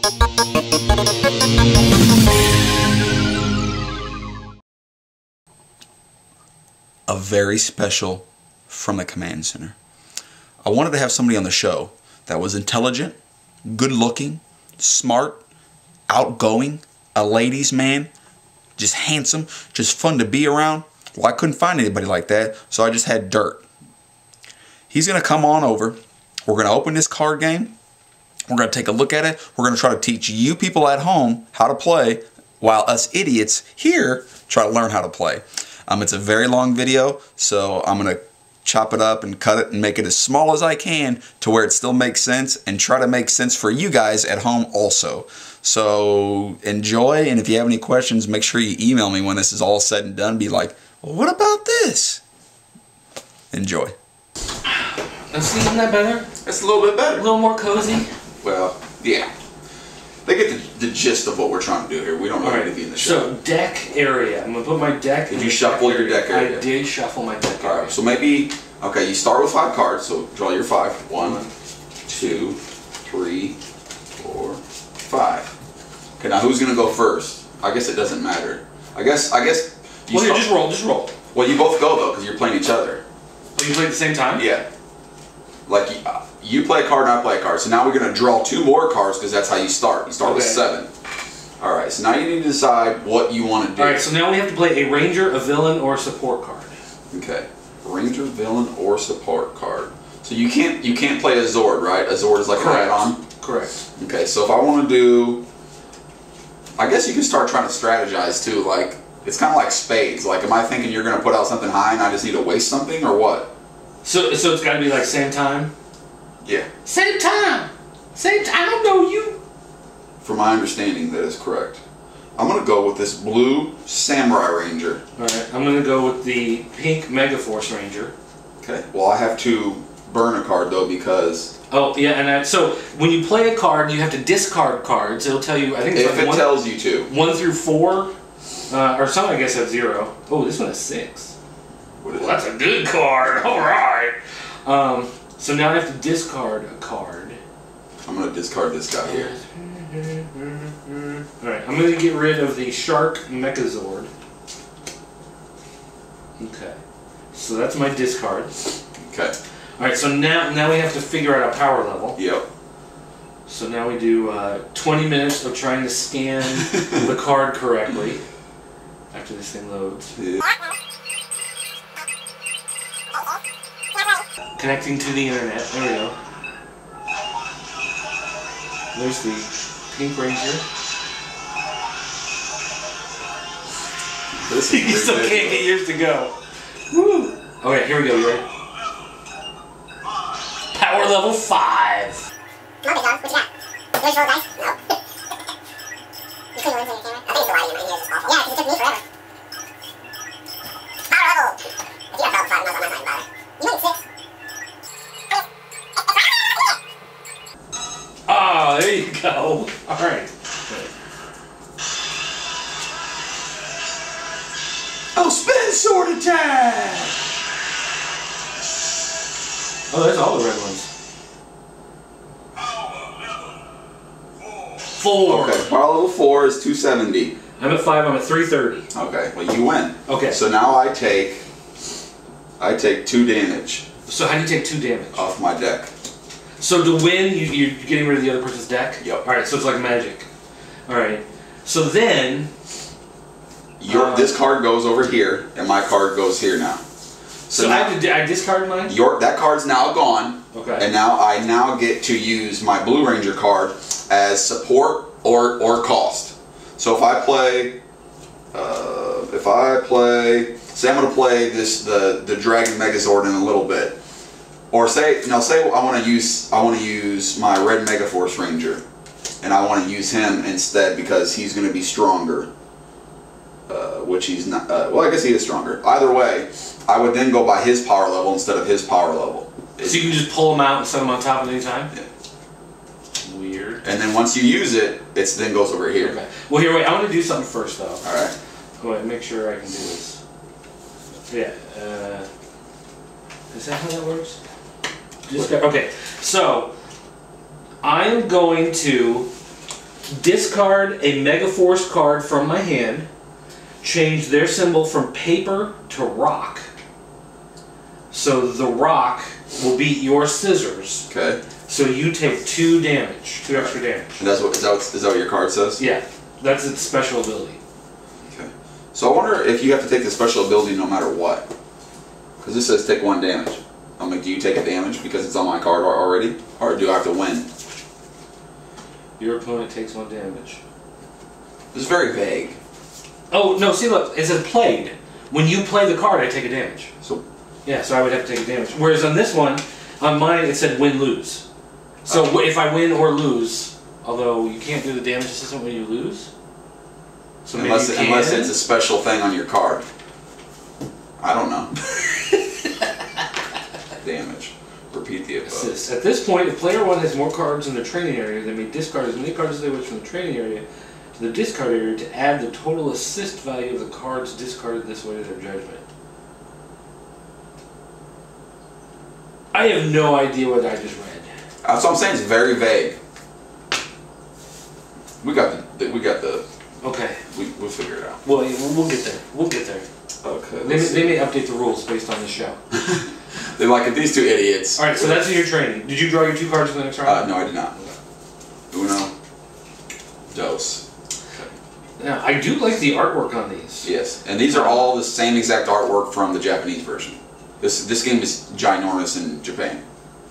A very special from the command center. I wanted to have somebody on the show that was intelligent, good looking, smart, outgoing, a ladies man, just handsome, just fun to be around. Well, I couldn't find anybody like that, so I just had DiRT. He's gonna come on over. We're gonna open this card game. We're gonna take a look at it. We're gonna try to teach you people at home how to play, while us idiots here try to learn how to play. It's a very long video, so I'm gonna chop it up and cut it and make it as small as I can to where it still makes sense, and try to make sense for you guys at home also. So enjoy, and if you have any questions, make sure you email me when this is all said and done. Be like, well, what about this? Enjoy. Isn't that better? That's a little bit better. A little more cozy? Well, yeah. They get the gist of what we're trying to do here. We don't really need to be in the show. So, deck area. I'm going to put my deck in. Did you shuffle your deck area? I did shuffle my deck area. Alright, so maybe, okay, you start with 5 cards, so draw your 5. 1, 2, 3, 4, 5. Okay, now who's going to go first? I guess it doesn't matter. I guess you well, here, just roll. Well, you both go, though, because you're playing each other. Oh, you play at the same time? Yeah. Like, you play a card and I play a card. So now we're going to draw 2 more cards because that's how you start. You start with 7. Alright, so now you need to decide what you want to do. Alright, so now we have to play a ranger, a villain, or a support card. Okay. Ranger, villain, or support card. So you can't play a Zord, right? A Zord is like an add-on? Correct. Okay, so if I want to do... I guess you can start trying to strategize too. Like, it's kind of like spades. Like, am I thinking you're going to put out something high and I just need to waste something, or what? So it's got to be like same time? Yeah. Same time! Same time! I don't know you! From my understanding, that is correct. I'm going to go with this blue Samurai Ranger. Alright, I'm going to go with the pink Megaforce Ranger. Okay, well I have to burn a card though because... Oh, yeah, and so when you play a card, you have to discard cards. It'll tell you, I think it's if it tells you to. 1 through 4, or some I guess have 0. Oh, this one has 6. Well, that's a good card. Alright. So now I have to discard a card. I'm going to discard this guy here. Alright, I'm going to get rid of the Shark Megazord. Okay. So that's my discard. Okay. Alright, so now we have to figure out a power level. Yep. So now we do 20 minutes of trying to scan the card correctly after this thing loads. Yeah. Connecting to the internet. There we go. There's the Pink Ranger. You still can't get yours to go. Woo! Okay, here we go. You ready? Power level 5. Come on, big dog. What you got? There's your dice? No. You couldn't win for your camera? I think it's the lighting in my ears is awful. Yeah, because it took me forever. Power level! If you got power 5, I'm not talking about it. You need 6. Ah, there you go. Alright. Oh, spin sword attack! Oh, there's all the red ones. 4. Okay, power level 4 is 270. I'm at 5, I'm at 330. Okay, well you win. Okay. So now I take 2 damage. So how do you take 2 damage? Off my deck. So to win, you're getting rid of the other person's deck? Yep. Alright, so it's like magic. Alright. So then... this card goes over here, and my card goes here now. So now, I discard mine? That card's now gone. Okay. And now I get to use my Blue Ranger card as support or cost. So if I play, say I'm going to play the Dragon Megazord in a little bit. Or say I want to use my red Megaforce Ranger, and I want to use him instead because he's going to be stronger. Which he's not. Well, I guess he is stronger. Either way, I would then go by his power level instead of his power level. So you can just pull him out and set him on top at any time? Yeah. Weird. And then once you use it, it then goes over here. Okay. Well, here, wait. I want to do something first, though. All right. Go ahead. Make sure I can do this. Yeah. Is that how that works? Okay. So I am going to discard a Megaforce card from my hand, change their symbol from paper to rock. So the rock will beat your scissors. Okay. So you take 2 damage, 2 extra damage. And is that what your card says? Yeah, that's its special ability. Okay. So I wonder if you have to take the special ability no matter what. Because this says take 1 damage. I'm like, do you take a damage because it's on my card already? Or do I have to win? Your opponent takes 1 damage. This is very vague. Oh, no, see, look, it says played. When you play the card, I take a damage. So, yeah, so I would have to take a damage. Whereas on this one, on mine, it said win-lose. So if I win or lose, although you can't do the damage system when you lose. So unless it's a special thing on your card. I don't know. Damage. Repeat the above. Assist. At this point, if player 1 has more cards in their training area, they may discard as many cards as they wish from the training area to the discard area to add the total assist value of the cards discarded this way to their judgment. I have no idea what I just read. That's what I'm saying. It's very vague. We got the. Okay. We'll figure it out. Well, we'll get there. We'll get there. Okay. They may update the rules based on the show. They're like, these 2 idiots. All right. So that's in your training. Did you draw your 2 cards for the next round? No, I did not. Uno. Dos. Now, I do like the artwork on these. Yes, and these are all the same exact artwork from the Japanese version. This game is ginormous in Japan.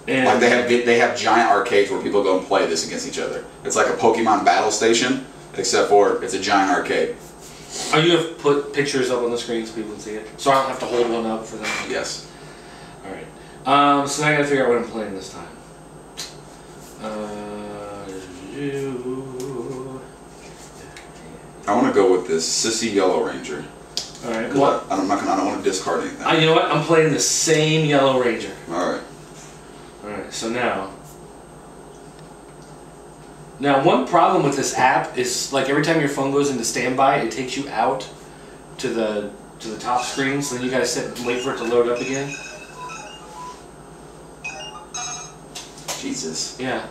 And Like they have giant arcades where people go and play this against each other. It's like a Pokemon battle station, except for it's a giant arcade. are you going to put pictures up on the screen so people can see it? So I don't have to hold one up for them? Yes. Alright. So now I got to figure out what I'm playing this time. I want to go with this Sissy Yellow Ranger. Alright. What? I don't want to discard anything. You know what? I'm playing the same Yellow Ranger. Alright. Alright, so now... Now, one problem with this app is, like, every time your phone goes into standby, it takes you out to the top screen, so then you gotta sit and wait for it to load up again. Jesus. Yeah.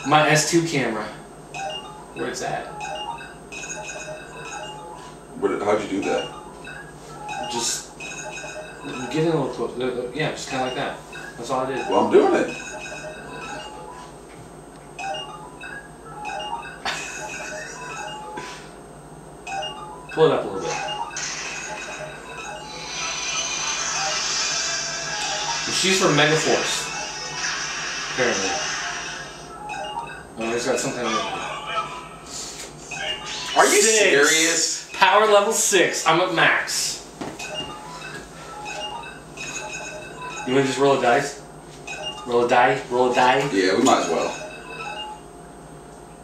My S2 camera. Where it's at. How'd you do that? Just get in a little close. Yeah, just kind of like that. That's all I did. Well, I'm doing it. Pull it up a little bit. She's from Megaforce. Apparently. Oh, he's got some kind of... Are you serious? Power level 6. I'm at max. You want to just roll a dice? Roll a die? Roll a die? Yeah, we might as well.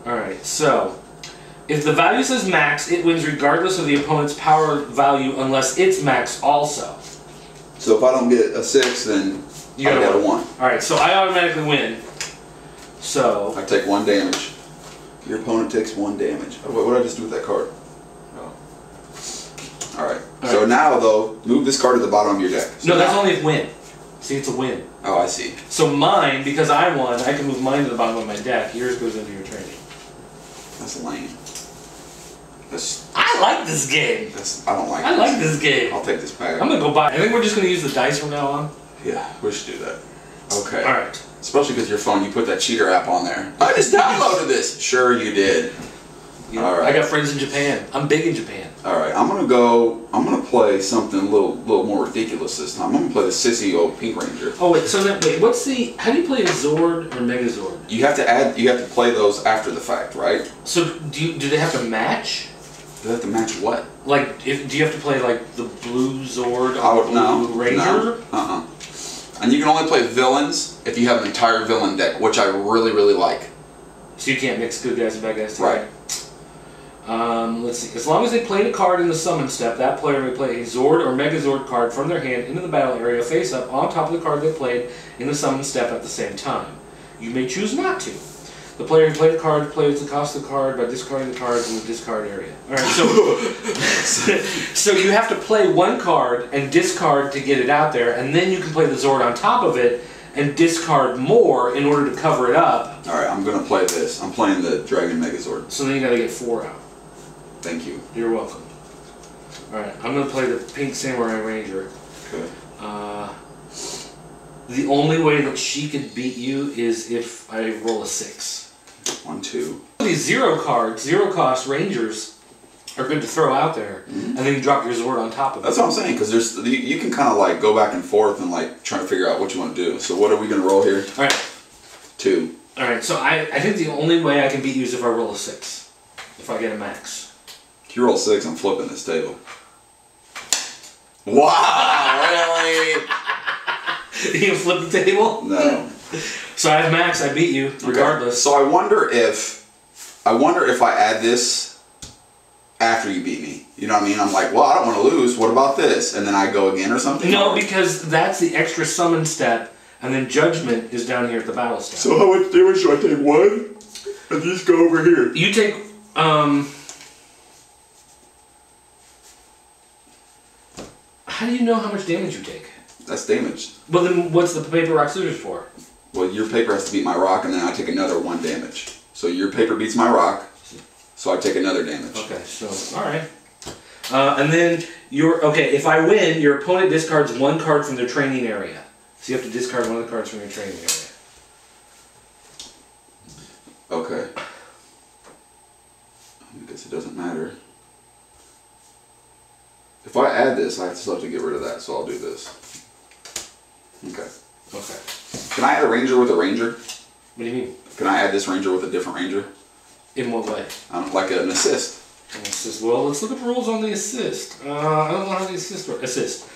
Alright, so... If the value says max, it wins regardless of the opponent's power value unless it's max also. So if I don't get a 6, then I got a 1. Alright, so I automatically win. So... I take 1 damage. Your opponent takes 1 damage. What did I just do with that card? Oh. Alright. So now, though, move this card to the bottom of your deck. So no, that's only a win. See, it's a win. Oh, I see. So mine, because I won, I can move mine to the bottom of my deck. Yours goes into your training. That's lame. I like this game. I don't like it. I like this game. I'll take this back. I'm going to go buy it. I think we're just going to use the dice from now on. Yeah, we should do that. Okay. Alright. Especially because your phone, you put that cheater app on there. I just downloaded this. Sure you did. Yeah. All right. I got friends in Japan. I'm big in Japan. Alright, I'm gonna play something a little more ridiculous this time. I'm gonna play the sissy old Pink Ranger. Oh wait, so then what's the how do you play a Zord or Megazord? You have to play those after the fact, right? So do they have to match? Do they have to match what? Like do you have to play like the blue Zord or the blue Ranger? No. And you can only play villains if you have an entire villain deck, which I really, really like. So you can't mix good guys and bad guys together? Right. Let's see. As long as they played a card in the summon step, that player may play a Zord or Megazord card from their hand into the battle area face up on top of the card they played in the summon step at the same time. You may choose not to. The player who played the card plays the cost of the card by discarding the cards in the discard area. Alright, so you have to play one card and discard to get it out there, and then you can play the Zord on top of it, and discard more in order to cover it up. All right, I'm gonna play this. I'm playing the Dragon Megazord. So then you gotta get 4 out. Thank you. You're welcome. All right, I'm gonna play the Pink Samurai Ranger. Okay. The only way that she could beat you is if I roll a 6. 1, 2. These 0 cards, 0 cost Rangers, are good to throw out there, and then you drop your Zord on top of it. That's what I'm saying, because there's you can kind of like go back and forth and like try to figure out what you want to do. So what are we gonna roll here? All right. 2. All right. So I think the only way I can beat you is if I roll a 6. If I get a max. If you roll 6, I'm flipping this table. Wow, really? You can flip the table? No. So I have max. I beat you regardless. Okay. So I wonder if I add this after you beat me. You know what I mean? I'm like, well, I don't want to lose. What about this? And then I go again or something? No, because that's the extra summon step, and then judgment is down here at the battle step. So how much damage should I take? 1? And just go over here. You take, how do you know how much damage you take? That's damage. Well, then what's the paper, rock, scissors for? Well, your paper has to beat my rock, and then I take another 1 damage. So your paper beats my rock, so I take another damage. Okay, so, alright. And then, if I win, your opponent discards 1 card from their training area. So you have to discard 1 of the cards from your training area. Okay. I guess it doesn't matter. If I add this, I still have to get rid of that, so I'll do this. Okay. Okay. Can I add a ranger with a ranger? What do you mean? Can I add this ranger with a different ranger? In what way? Like an assist. An assist. Well, let's look at the rules on the assist. I don't know how the assist works. Assist.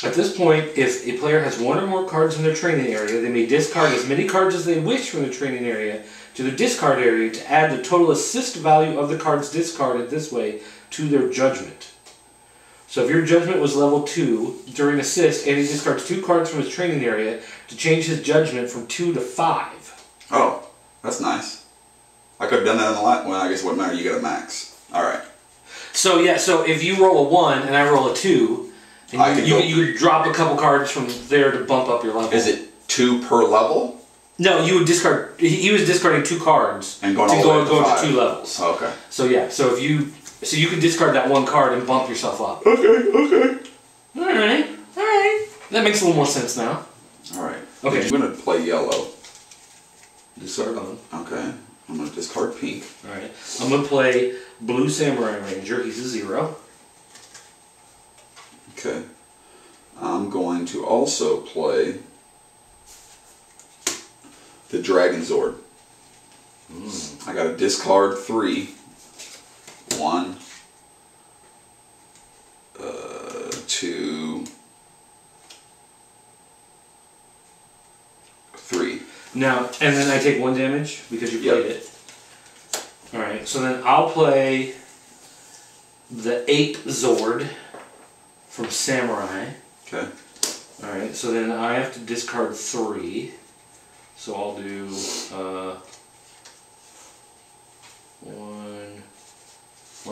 At this point, if a player has 1 or more cards in their training area, they may discard as many cards as they wish from the training area to their discard area to add the total assist value of the cards discarded this way to their judgment. So if your judgment was level 2, during assist, Andy discards 2 cards from his training area to change his judgment from 2 to 5. Oh, that's nice. I could have done that in the last one. I guess it wouldn't matter. You get a max. Alright. So yeah, so if you roll a 1 and I roll a 2, and you could drop a couple cards from there to bump up your level. Is it 2 per level? No, you would discard. He was discarding 2 cards and going to all go to 2 levels. Oh, okay. So yeah, so you can discard that 1 card and bump yourself up. Okay. Alright. That makes a little more sense now. Alright. Okay. I'm going to play yellow. Discard 1. Okay. I'm going to discard pink. Alright. I'm going to play Blue Samurai Ranger. He's a 0. Okay. I'm going to also play the Dragon Zord. I got to discard 3. 1, 2, 3. Now, and then I take 1 damage because you played it. Alright, so then I'll play the Ape Zord from Samurai. Okay. Alright, so then I have to discard 3. So I'll do 1,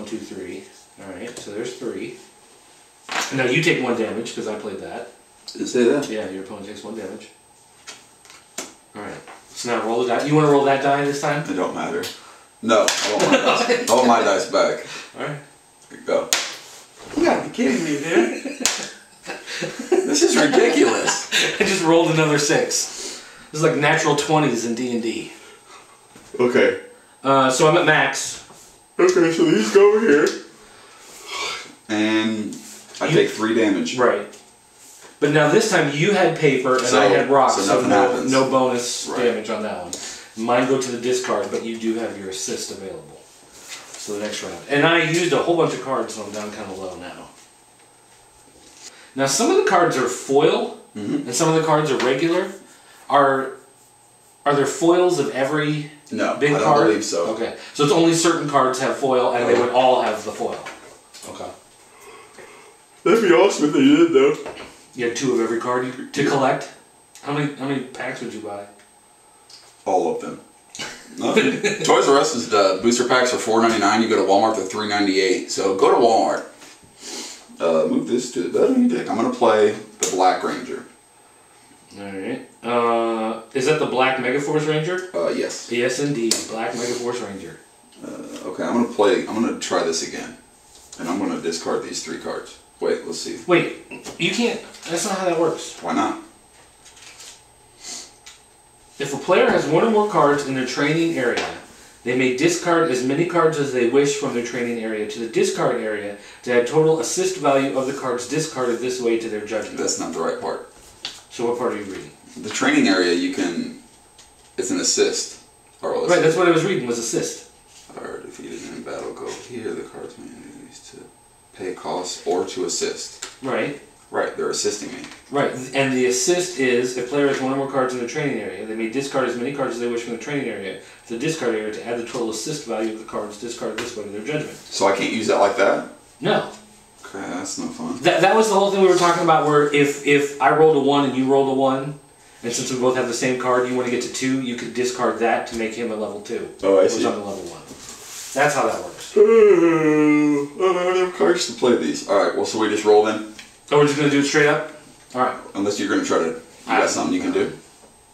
2, 3. Alright, so there's 3. Now you take 1 damage because I played that. Did it say that? Yeah, your opponent takes 1 damage. Alright, so now roll the die. You want to roll that die this time? It don't matter. No, I want my dice. I want my dice back. Alright. Go. You gotta be kidding me, dude. This is ridiculous. I just rolled another 6. This is like natural 20s in D&D. Okay. So I'm at max. Okay, so these go over here. And I take 3 damage. Right. But now this time you had paper and I had rocks, so no bonus damage on that one. Mine go to the discard, but you do have your assist available. So the next round. And I used a whole bunch of cards, so I'm down kind of low now. Now some of the cards are foil, and some of the cards are regular. Are there foils of every big card? I don't believe so. Okay. So it's only certain cards have foil, and they would all have the foil. Okay. That'd be awesome if they did, though. You had 2 of every card to collect? How many packs would you buy? All of them. Nothing. Toys R Us is the booster packs are $4.99. You go to Walmart, they're $3.98. So go to Walmart. Move this to the bottom. I'm going to play the Black Ranger. Alright. Is that the Black Megaforce Ranger? Yes. Yes, indeed. Black Megaforce Ranger. Okay, I'm gonna try this again. And I'm gonna discard these 3 cards. Wait, let's see. Wait, you can't. That's not how that works. Why not? If a player has 1 or more cards in their training area, they may discard as many cards as they wish from their training area to the discard area to add total assist value of the cards discarded this way to their judgment. That's not the right part. So what part are you reading? The training area, it's an assist. Right, that's what I was reading, was assist. Are defeated in battle, go here. The cards may be used to pay costs or to assist. Right. Right, they're assisting me. Right, and the assist is, if player has 1 or more cards in the training area, they may discard as many cards as they wish from the training area to the discard area to add the total assist value of the cards discarded this way to their judgment. So I can't use that like that? No. Okay, that's no fun. That was the whole thing we were talking about, where if I rolled a 1 and you rolled a 1, and since we both have the same card, you want to get to 2, you could discard that to make him a level 2. Oh, I see. Who's on the level 1. That's how that works. I don't have cards to play these. Alright, well, so we just roll in? Oh, we're just going to do it straight up? Alright. Unless you're going to try to... You got something you can do?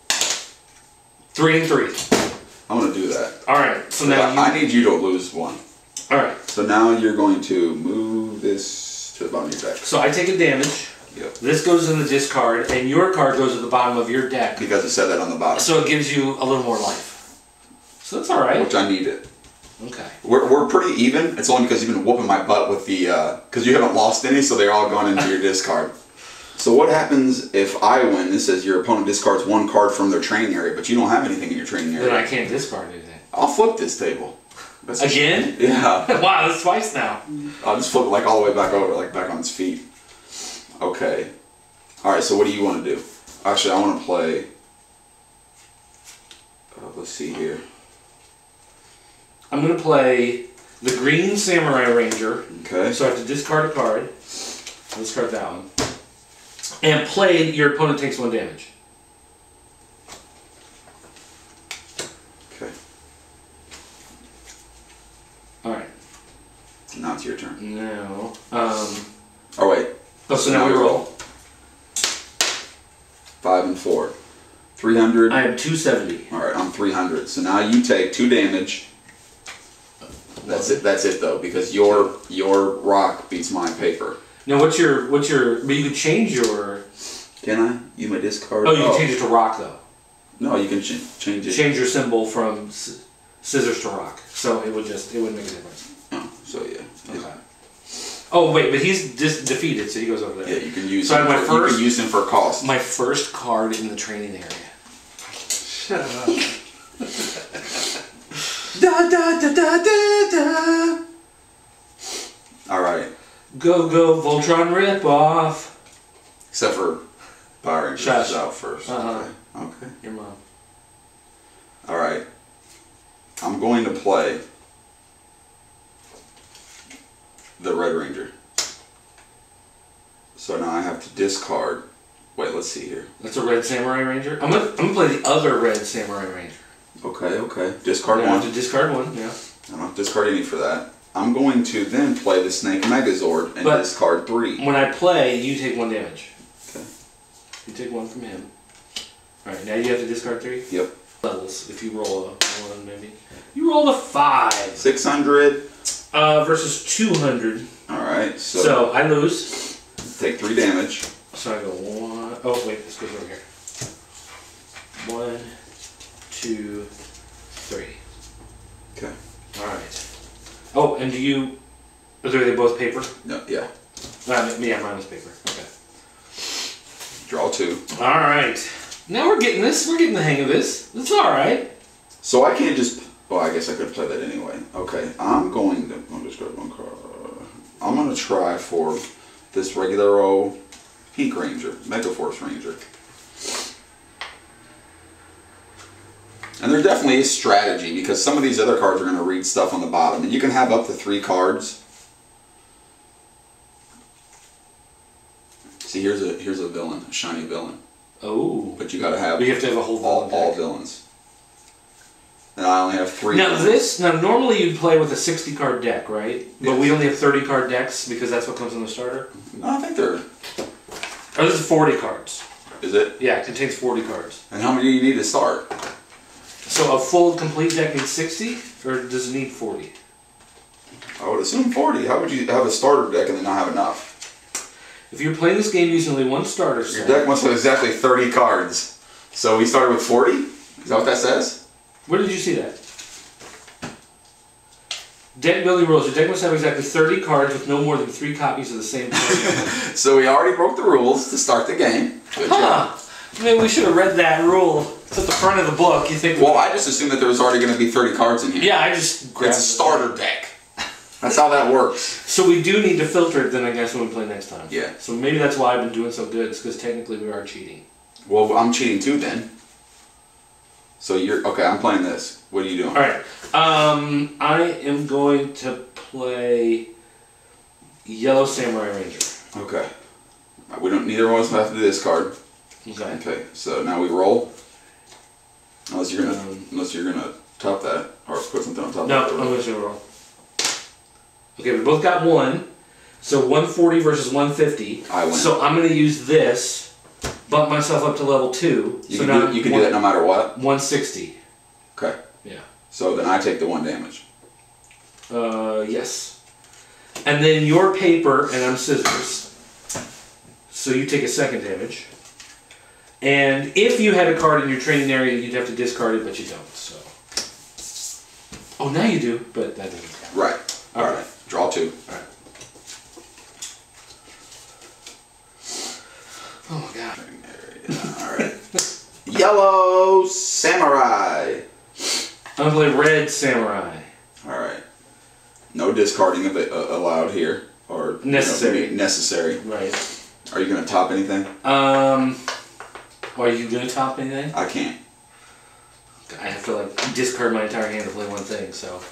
3 and 3. I'm going to do that. Alright, so now I need you to lose 1. Alright. So now you're going to move this to the bottom of your deck. So I take a damage. Yep. This goes in the discard, and your card goes at the bottom of your deck. Because it said that on the bottom. So it gives you a little more life. So that's alright. Which I needed. Okay. We're pretty even. It's only because you've been whooping my butt with the... Because you haven't lost any, so they're all gone into your discard. So what happens if I win? This says your opponent discards 1 card from their training area, but you don't have anything in your training area. Then I can't discard anything. I'll flip this table. Again? Yeah. Wow, that's twice now. I'll just flip it like all the way back over, like back on its feet. Okay. Alright, so what do you want to do? Actually, I want to play... let's see here. I'm going to play the Green Samurai Ranger. Okay. So I have to discard a card. I'll discard that one. And played, your opponent takes 1 damage. Okay. Alright. Now it's your turn. Now, Oh, wait. oh, so now we roll. 5 and 4. 300. I am 270. Alright, I'm 300. So now you take 2 damage. That's it. That's it though, because your rock beats my paper. Now what's your? But you can change your. Can I? You may discard. Oh, you can change it to rock though. No, you can change it. Change your symbol from scissors to rock, so it wouldn't make a difference. Oh, so yeah. Okay. Oh wait, but he's defeated, so he goes over there. Yeah, you can use. So him you can use him for cost. My first card in the training area. Shut up. Da da da da da da. All right. Go Voltron ripoff. Except for Power Rangers is out first. Uh-huh. Okay. Your mom. All right. I'm going to play the Red Ranger. So now I have to discard. Wait, let's see here. That's a Red Samurai Ranger. I'm gonna play the other Red Samurai Ranger. Okay. Discard I 1. have to discard 1. Yeah. I don't have to discard any for that. I'm going to then play the Snake Megazord and discard 3. When I play, you take 1 damage. Okay. You take 1 from him. Alright, now you have to discard 3? Yep. Levels, if you roll a 1 maybe. You rolled a 5. 600. Versus 200. Alright, so I lose. Take 3 damage. So I go 1. Oh, wait, this goes over here. 1, 2, 3. Okay. Alright. Oh, and are they both paper? No, yeah. Yeah, mine was paper. Okay. Draw 2. Alright. Now we're getting this. We're getting the hang of this. It's alright. So I can't just... Well, I guess I could play that anyway. Okay, I'm going to... I'll discard 1 card. I'm going to try for this regular old Pink Ranger, Megaforce Ranger. And there definitely is strategy, because some of these other cards are going to read stuff on the bottom. And you can have up to 3 cards. See, here's a villain, a shiny villain. Oh. But you got to have... But you have to have a whole villain all villains. And I only have 3. Now normally you'd play with a 60 card deck, right? But we only have 30 card decks because that's what comes in the starter? No, I think they're... Oh, this is 40 cards. is it? Yeah, it contains 40 cards. And how many do you need to start? So a full complete deck needs 60, or does it need 40? I would assume 40. How would you have a starter deck and then not have enough? If you're playing this game using only one starter set... Your deck must have exactly 30 cards. So we started with 40? Is that what that says? Where did you see that? Deck building rules. Your deck must have exactly 30 cards with no more than 3 copies of the same card. So we already broke the rules to start the game. Good job. Maybe we should have read that rule. It's at the front of the book. You think? Well, I just assumed that there was already going to be 30 cards in here. Yeah, I just It's grabbed a starter deck. That's how that works. So we do need to filter it then, I guess, when we play next time. Yeah. So maybe that's why I've been doing so good. It's because technically we are cheating. Well, I'm cheating too then. So you're... Okay, I'm playing this. What are you doing? Alright. I am going to play Yellow Samurai Ranger. Okay. We don't... Neither one of us have to do this card. Okay. Okay, so now we roll. Unless you're gonna top that or put something on top No, of it. I'm going to roll. Okay, we both got 1. So 140 versus 150. I win. So I'm going to use this, bump myself up to level 2. You can do that no matter what? 160. Okay. Yeah. So then I take the 1 damage. Yes. And then your paper, and I'm scissors. So you take a 2nd damage. And if you had a card in your training area, you'd have to discard it, but you don't. So. Oh, now you do, but that doesn't count. Right. All right. Draw 2. All right. Oh my god. Alright. Yellow Samurai. I'm going to play Red Samurai. Alright. No discarding of it allowed here. Or Necessary. Necessary. Right. Are you going to top anything? Are you going to top anything? I can't. I have to like discard my entire hand to play one thing, so.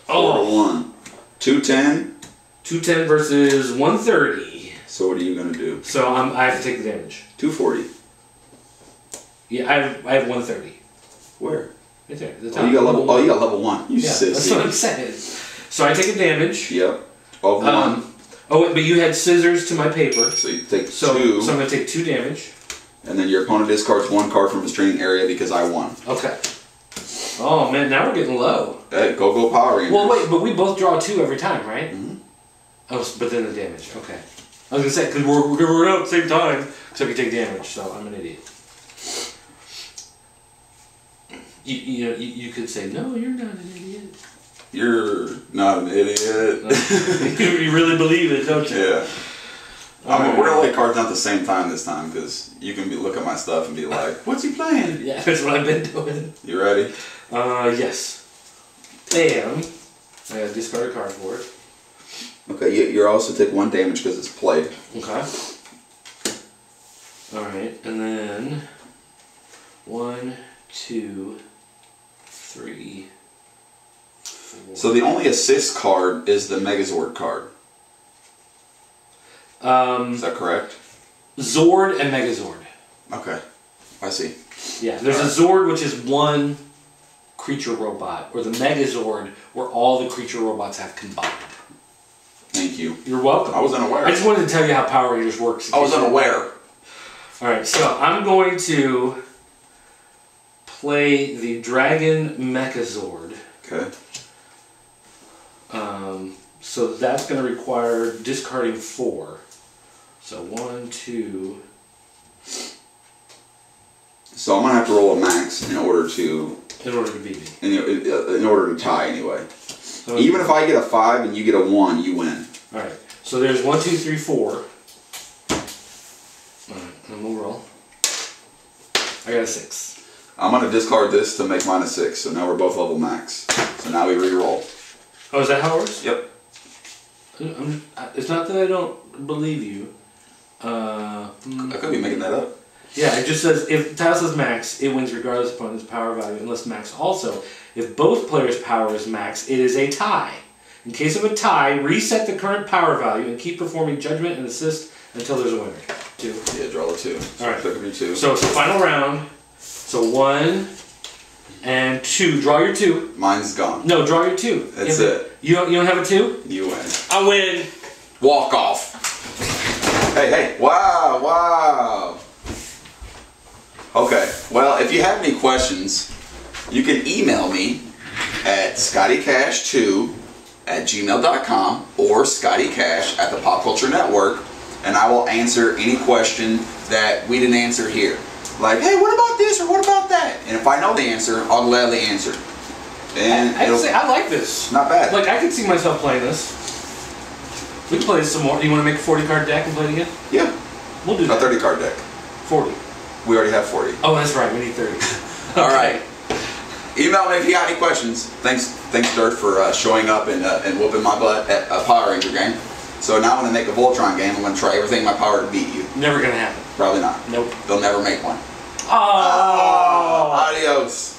4-1. 210. 210 versus 130. So what are you going to do? So I have to take the damage. 240. Yeah, I have 130. Where? Right there. The Oh, top. you got level 1. You Yeah, sissy. that's what I'm saying. So I take a damage. Yep. 12-1. Oh, wait, but you had scissors to my paper. So you take 2. So I'm going to take 2 damage. And then your opponent discards 1 card from his training area because I won. Okay. Oh, man, now we're getting low. Hey, go Power Rangers. Well, wait, but we both draw 2 every time, right? Mm-hmm. Oh, but then the damage. Okay. I was going to say, because we're out at the same time, except you take damage, so I'm an idiot. You could say, no, you're not an idiot. You're not an idiot. You really believe it, don't you? Yeah. We're going to lay cards down at the same time this time, because you can look at my stuff and be like, what's he playing? Yeah, that's what I've been doing. You ready? Yes. And I gotta discard a card for it. Okay, you also take 1 damage because it's played. Okay. Alright, and then 1, 2, 3, 4. So the only assist card is the Megazord card. Is that correct? Zord and Megazord. Okay, I see. Yeah, there's a Zord which is 1 creature robot, or the Megazord where all the creature robots have combined. Thank you. You're welcome. I was unaware. I just wanted to tell you how Power Rangers works. I was unaware. Alright, so I'm going to play the Dragon Megazord. Okay. So that's going to require discarding 4. So 1, 2. So I'm gonna have to roll a max in order to beat me. in order to tie anyway. So Even if I get a 5 and you get a 1, you win. Alright, so there's 1, 2, 3, 4. Alright, and we'll roll. I got a 6. I'm gonna discard this to make mine a 6, so now we're both level max. So now we re-roll. Oh, is that how it works? Yep. It's not that I don't believe you. I could be making that up. Yeah, it just says, if tile says max, it wins regardless of opponent's power value, unless max also. If both players' power is max, it is a tie. In case of a tie, reset the current power value and keep performing judgment and assist until there's a winner. 2. Yeah, draw the 2. So Alright. that could be 2. So it's the final round. So 1 and 2. Draw your 2. Mine's gone. No, draw your 2. That's it. You don't have a 2? You win. I win. Walk off. Hey, hey. Wow, wow. Okay. Well, if you have any questions, you can email me at scottycash2@gmail.com or scottycash@thepopculturenetwork, and I will answer any question that we didn't answer here. Like, hey, what about this or what about that? And if I know the answer, I'll gladly answer. And I say I like this. Not bad. Like, I could see myself playing this. We can play this some more. Do you want to make a 40 card deck and play it again? Yeah. We'll do A that. 30 card deck. 40. We already have 40. Oh, that's right. We need 30. All right. Email me if you got any questions. Thanks, DiRT, for showing up and whooping my butt at a Power Ranger game. So now when I make a Voltron game, I'm going to try everything in my power to beat you. Never gonna happen. Probably not. Nope. They'll never make one. Oh. Adios.